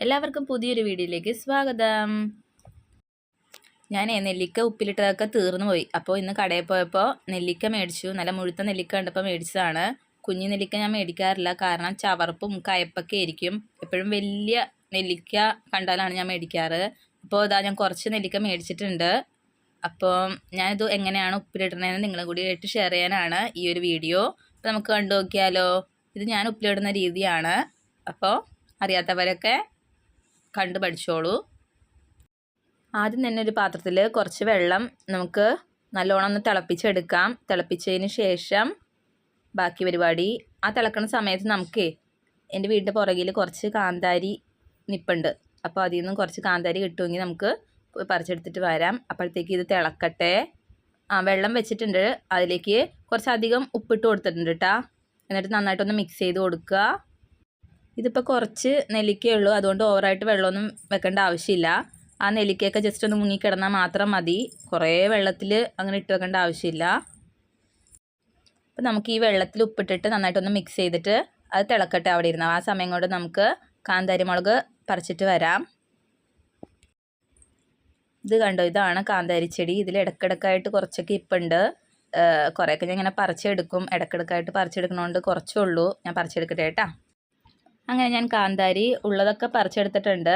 എല്ലാവർക്കും പുതിയൊരു വീഡിയോയിലേക്ക് സ്വാഗതം. ഞാൻ നെല്ലിക്ക ഉപ്പിലിട്ടതൊക്കെ തീർന്നു പോയി. അപ്പോൾ ഇന്ന് കടയിൽ പോയപ്പോൾ നെല്ലിക്ക മേടിച്ചു. നല്ല മുഴുത്ത നെല്ലിക്ക കണ്ടപ്പോൾ മേടിച്ചതാണ്. കുഞ്ഞു നെല്ലിക്ക ഞാൻ മേടിക്കാറില്ല, കാരണം ചവർപ്പും കയപ്പൊക്കെ ആയിരിക്കും. എപ്പോഴും വലിയ നെല്ലിക്ക കണ്ടാലാണ് ഞാൻ മേടിക്കാറ്. അപ്പോൾ ഇതാ ഞാൻ കുറച്ച് നെല്ലിക്ക മേടിച്ചിട്ടുണ്ട്. അപ്പോൾ ഞാനിത് എങ്ങനെയാണ് ഉപ്പിലിടുന്നതെന്ന് നിങ്ങളും കൂടി ആയിട്ട് ഷെയർ ചെയ്യാനാണ് ഈ ഒരു വീഡിയോ. അപ്പോൾ നമുക്ക് കണ്ടു നോക്കിയാലോ. ഇത് ഞാൻ ഉപ്പിലിടുന്ന രീതിയാണ്. അപ്പോൾ അറിയാത്തവരൊക്കെ കണ്ടു പഠിച്ചോളൂ. ആദ്യം തന്നെ ഒരു പാത്രത്തിൽ കുറച്ച് വെള്ളം നമുക്ക് നല്ലോണം ഒന്ന് തിളപ്പിച്ചെടുക്കാം. തിളപ്പിച്ചതിന് ശേഷം ബാക്കി പരിപാടി. ആ തിളക്കുന്ന സമയത്ത് നമുക്ക് എൻ്റെ വീടിൻ്റെ പുറകിൽ കുറച്ച് കാന്താരി നിപ്പുണ്ട്. അപ്പോൾ അതിൽ നിന്നും കുറച്ച് കാന്താരി കിട്ടുമെങ്കിൽ നമുക്ക് പറിച്ചെടുത്തിട്ട് വരാം. അപ്പോഴത്തേക്ക് ഇത് തിളക്കട്ടെ. വെള്ളം വെച്ചിട്ടുണ്ട്. അതിലേക്ക് കുറച്ചധികം ഉപ്പിട്ട് കൊടുത്തിട്ടുണ്ട് കേട്ടോ. എന്നിട്ട് നന്നായിട്ടൊന്ന് മിക്സ് ചെയ്ത് കൊടുക്കുക. ഇതിപ്പോൾ കുറച്ച് നെല്ലിക്കയേ ഉള്ളൂ, അതുകൊണ്ട് ഓവറായിട്ട് വെള്ളമൊന്നും വെക്കേണ്ട ആവശ്യമില്ല. ആ നെല്ലിക്കയൊക്കെ ജസ്റ്റ് ഒന്ന് മുങ്ങിക്കിടന്നാൽ മാത്രം മതി. കുറേ വെള്ളത്തിൽ അങ്ങനെ ഇട്ട് വെക്കേണ്ട ആവശ്യമില്ല. അപ്പോൾ നമുക്ക് ഈ വെള്ളത്തിൽ ഉപ്പിട്ടിട്ട് നന്നായിട്ടൊന്ന് മിക്സ് ചെയ്തിട്ട് അത് തിളക്കട്ടെ അവിടെ ഇരുന്ന്. ആ സമയം കൊണ്ട് നമുക്ക് കാന്താരി മുളക് പറിച്ചിട്ട് വരാം. ഇത് കണ്ടോ, ഇതാണ് കാന്താരി ചെടി. ഇതിൽ ഇടയ്ക്കിടയ്ക്കായിട്ട് കുറച്ചൊക്കെ ഇപ്പുണ്ട്. കുറേയൊക്കെ ഞാൻ ഇങ്ങനെ പറിച്ചെടുക്കും. ഇടയ്ക്കിടയ്ക്കായിട്ട് പറിച്ചെടുക്കണോണ്ട് കുറച്ചേ ഉള്ളൂ. ഞാൻ പറിച്ചെടുക്കട്ടെ കേട്ടോ. അങ്ങനെ ഞാൻ കാന്താരി ഉള്ളതൊക്കെ പറിച്ചെടുത്തിട്ടുണ്ട്.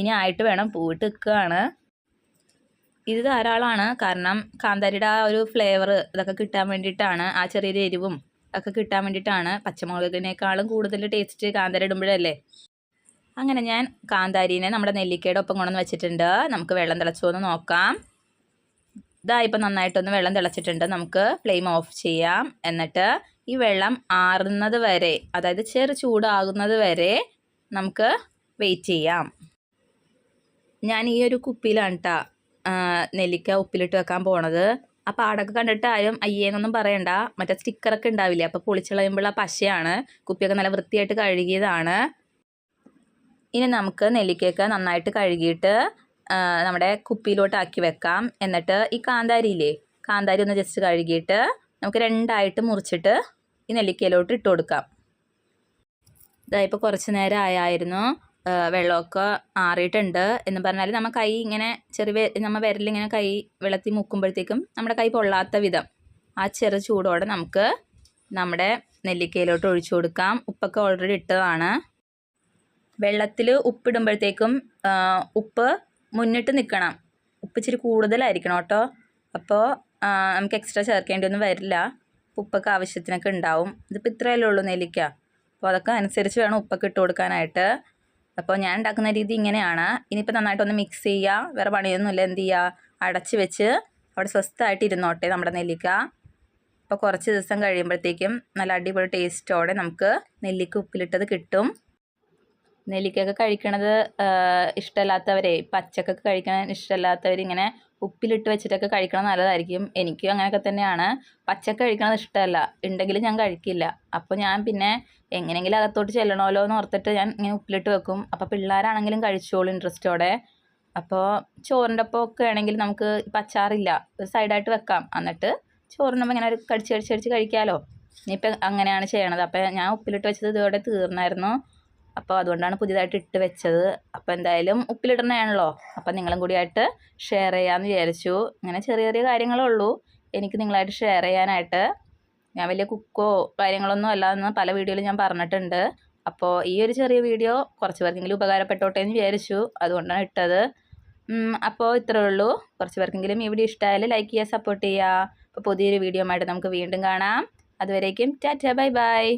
ഇനി ആയിട്ട് വേണം, പൂവിട്ട് നിൽക്കുകയാണ്. ഇത് ധാരാളമാണ്, കാരണം കാന്താരിയുടെ ആ ഒരു ഫ്ലേവർ ഇതൊക്കെ കിട്ടാൻ വേണ്ടിയിട്ടാണ്. ആ ചെറിയൊരു എരിവും ഒക്കെ കിട്ടാൻ വേണ്ടിയിട്ടാണ്. പച്ചമുളകിനേക്കാളും കൂടുതൽ ടേസ്റ്റ് കാന്താരി ഇടുമ്പോഴല്ലേ. അങ്ങനെ ഞാൻ കാന്താരീനെ നമ്മുടെ നെല്ലിക്കയുടെ ഒപ്പം കൊണ്ടുവന്ന് വെച്ചിട്ടുണ്ട്. നമുക്ക് വെള്ളം തിളച്ചോന്ന് നോക്കാം. ഇപ്പം നന്നായിട്ടൊന്ന് വെള്ളം തിളച്ചിട്ടുണ്ട്. നമുക്ക് ഫ്ലെയിം ഓഫ് ചെയ്യാം. എന്നിട്ട് ഈ വെള്ളം ആറുന്നത് വരെ, അതായത് ചെറു ചൂടാകുന്നത് വരെ നമുക്ക് വെയിറ്റ് ചെയ്യാം. ഞാൻ ഈ ഒരു കുപ്പിയിലാണ് കേട്ടോ നെല്ലിക്ക ഉപ്പിലിട്ട് വെക്കാൻ പോണത്. ആ പാടൊക്കെ കണ്ടിട്ട് ആരും അയ്യേന്നൊന്നും പറയണ്ട. മറ്റേ സ്റ്റിക്കറൊക്കെ ഉണ്ടാവില്ലേ, അപ്പോൾ പൊളിച്ചളയുമ്പോൾ ആ പശയാണ്. കുപ്പിയൊക്കെ നല്ല വൃത്തിയായിട്ട് കഴുകിയതാണ്. ഇനി നമുക്ക് നെല്ലിക്കയൊക്കെ നന്നായിട്ട് കഴുകിയിട്ട് നമ്മുടെ കുപ്പിയിലോട്ട് ആക്കി വെക്കാം. എന്നിട്ട് ഈ കാന്താരി ഒന്ന് ജസ്റ്റ് കഴുകിയിട്ട് നമുക്ക് രണ്ടായിട്ട് മുറിച്ചിട്ട് ഈ നെല്ലിക്കയിലോട്ട് ഇട്ട് കൊടുക്കാം. ഇതായിപ്പോൾ കുറച്ച് നേരം ആയായിരുന്നു. വെള്ളമൊക്കെ ആറിയിട്ടുണ്ട്. എന്ന് പറഞ്ഞാൽ നമ്മൾ കൈ ഇങ്ങനെ നമ്മൾ വിരലിങ്ങനെ കൈ വെള്ളത്തിൽ മുക്കുമ്പോഴത്തേക്കും നമ്മുടെ കൈ പൊള്ളാത്ത വിധം ആ ചെറു ചൂടോടെ നമുക്ക് നമ്മുടെ നെല്ലിക്കയിലോട്ട് ഒഴിച്ചു കൊടുക്കാം. ഉപ്പൊക്കെ ഓൾറെഡി ഇട്ടതാണ്. വെള്ളത്തിൽ ഉപ്പിടുമ്പോഴത്തേക്കും ഉപ്പ് മുന്നിട്ട് നിൽക്കണം. ഉപ്പ് ഇച്ചിരി കൂടുതലായിരിക്കണം കേട്ടോ. അപ്പോൾ നമുക്ക് എക്സ്ട്രാ ചേർക്കേണ്ടിയൊന്നും വരില്ല. ഉപ്പൊക്കെ ആവശ്യത്തിനൊക്കെ ഉണ്ടാവും. ഇതിപ്പോൾ ഇത്രയല്ലേ ഉള്ളൂ നെല്ലിക്ക. അപ്പോൾ അതൊക്കെ അനുസരിച്ച് വേണം ഉപ്പൊക്കെ ഇട്ട് കൊടുക്കാനായിട്ട്. അപ്പോൾ ഞാൻ ഉണ്ടാക്കുന്ന രീതി ഇങ്ങനെയാണ്. ഇനിയിപ്പോൾ നന്നായിട്ടൊന്ന് മിക്സ് ചെയ്യുക. വേറെ പണിയൊന്നുമില്ല. എന്ത് ചെയ്യുക, അടച്ച് വെച്ച് അവിടെ സ്വസ്ഥമായിട്ട് ഇരുന്നോട്ടെ നമ്മുടെ നെല്ലിക്ക. അപ്പോൾ കുറച്ച് ദിവസം കഴിയുമ്പോഴത്തേക്കും നല്ല അടിപൊളി ടേസ്റ്റോടെ നമുക്ക് നെല്ലിക്ക ഉപ്പിലിട്ടത് കിട്ടും. നെല്ലിക്കയൊക്കെ കഴിക്കണത് ഇഷ്ടമല്ലാത്തവരെ, പച്ചക്കൊക്കെ കഴിക്കണ ഇഷ്ടമല്ലാത്തവരിങ്ങനെ ഉപ്പിലിട്ട് വെച്ചിട്ടൊക്കെ കഴിക്കണം നല്ലതായിരിക്കും. എനിക്കും അങ്ങനെയൊക്കെ തന്നെയാണ്. പച്ചക്ക് കഴിക്കണത് ഇഷ്ടമല്ല, ഉണ്ടെങ്കിലും ഞാൻ കഴിക്കില്ല. അപ്പോൾ ഞാൻ പിന്നെ എങ്ങനെയെങ്കിലും അകത്തോട്ട് ചെല്ലണമല്ലോ എന്ന് ഓർത്തിട്ട് ഞാൻ ഇങ്ങനെ ഉപ്പിലിട്ട് വെക്കും. അപ്പോൾ പിള്ളേരാണെങ്കിലും കഴിച്ചോളും ഇൻട്രസ്റ്റോടെ. അപ്പോൾ ചോറിൻ്റെ ഒപ്പം ഒക്കെ ആണെങ്കിൽ നമുക്ക് പച്ചാറില്ല, ഒരു സൈഡായിട്ട് വെക്കാം. എന്നിട്ട് ചോറിനൊപ്പം ഇങ്ങനെ ഒരു കടിച്ച് കഴിക്കാമല്ലോ. ഇനിയിപ്പോൾ അങ്ങനെയാണ് ചെയ്യണത്. അപ്പോൾ ഞാൻ ഉപ്പിലിട്ട് വെച്ചത് ഇതോടെ തീർന്നായിരുന്നു. അപ്പോൾ അതുകൊണ്ടാണ് പുതിയതായിട്ട് ഇട്ട് വെച്ചത്. അപ്പോൾ എന്തായാലും ഉപ്പിലിടണതാണല്ലോ, അപ്പോൾ നിങ്ങളും കൂടിയായിട്ട് ഷെയർ ചെയ്യാമെന്ന് വിചാരിച്ചു. ഇങ്ങനെ ചെറിയ ചെറിയ കാര്യങ്ങളേ ഉള്ളൂ എനിക്ക് നിങ്ങളായിട്ട് ഷെയർ ചെയ്യാനായിട്ട്. ഞാൻ വലിയ കുക്കോ കാര്യങ്ങളൊന്നും അല്ലാന്ന് പല വീഡിയോയിലും ഞാൻ പറഞ്ഞിട്ടുണ്ട്. അപ്പോൾ ഈ ഒരു ചെറിയ വീഡിയോ കുറച്ച് പേർക്കെങ്കിലും ഉപകാരപ്പെട്ടോട്ടെ എന്ന് വിചാരിച്ചു, അതുകൊണ്ടാണ് ഇട്ടത്. അപ്പോൾ ഇത്രയേ ഉള്ളൂ. കുറച്ച് പേർക്കെങ്കിലും ഈ വീഡിയോ ഇഷ്ടമായാലും ലൈക്ക് ചെയ്യുക, സപ്പോർട്ട് ചെയ്യുക. അപ്പോൾ പുതിയൊരു വീഡിയോ ആയിട്ട് നമുക്ക് വീണ്ടും കാണാം. അതുവരേക്കും ടാറ്റ, ബൈ ബൈ.